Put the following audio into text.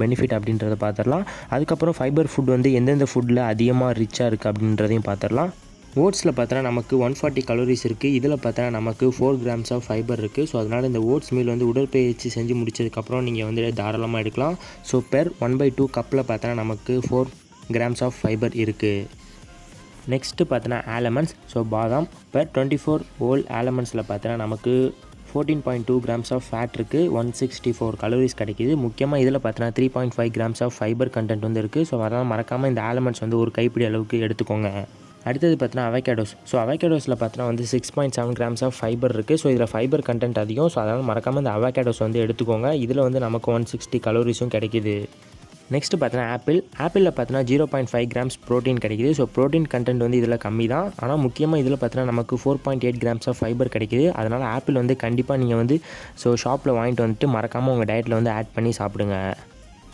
Benefit அப்படின்றத பார்த்துடலாம். அதுக்கப்புறம் ஃபைபர் ஃபுட் வந்து எந்தெந்த ஃபுட்டில் அதிகமாக ரிச்சாக இருக்குது அப்படின்றதையும் பார்த்துடலாம். ஓட்ஸில் பார்த்தோன்னா நமக்கு 140 கலோரிஸ் இருக்குது. இதில் பார்த்தோன்னா நமக்கு 4 கிராம்ஸ் ஆஃப் ஃபைபர் இருக்குது. ஸோ அதனால் இந்த ஓட்ஸ் மீல் வந்து உடற்பயிற்சி செஞ்சு முடிச்சதுக்கப்புறம் நீங்கள் வந்து தாராளமாக எடுக்கலாம். ஸோ பெர் 1/2 கப்பில் பார்த்தோன்னா நமக்கு 4 கிராம்ஸ் ஆஃப் ஃபைபர் இருக்குது. நெக்ஸ்ட்டு பார்த்தோன்னா ஆலமண்ட்ஸ். ஸோ பாதாம் பெர் 24 ஹோல் ஆலமண்ட்ஸில் பார்த்தோன்னா நமக்கு 14.2 கிராம்ஸ் ஆஃப் ஃபேட் இருக்குது. 164 கலோரிஸ் கிடைக்கிது. முக்கியமாக இதில் பார்த்தோன்னா 3.5 கிராம்ஸ் ஆஃப் ஃபைபர் கண்டென்ட் வந்து இருக்குது. ஸோ அதனால் மறக்காமல் இந்த ஆலமண்ட்ஸ் வந்து ஒரு கைப்பிடி அளவுக்கு எடுத்துக்கோங்க. அடுத்தது பார்த்தோன்னா அவகேடோஸ். ஸோ அவகேடோஸில் பார்த்தோன்னா வந்து 6.7 கிராம்ஸ் ஆஃப் ஃபைபர் இருக்குது. ஸோ இதில் ஃபைபர் கண்டென்ட் அதிகம். ஸோ அதனால் மறக்காமல் இந்த அவகேடோஸ் வந்து எடுத்துக்கோங்க. இதில் வந்து நமக்கு 160 கலோரிஸும் கிடைக்கிது. நெக்ஸ்ட்டு பார்த்தோன்னா ஆப்பிளில் பார்த்தோன்னா 0.5 கிராம்ஸ் ப்ரோட்டீன் கிடைக்கிது. ஸோ ப்ரோட்டீன் கண்டென்ட் வந்து இதில் கம்மி தான். ஆனால் முக்கியமாக இதில் பார்த்தோன்னா நமக்கு 4.8 கிராம்ஸ் ஆஃப் ஃபைபர் கிடைக்கிது. அதனால் ஆப்பிள் வந்து கண்டிப்பாக நீங்கள் வந்து ஷாப்பில் வாங்கிட்டு வந்துட்டு மறக்காமல் உங்கள் டயட்டில் வந்து ஆட் பண்ணி சாப்பிடுங்க.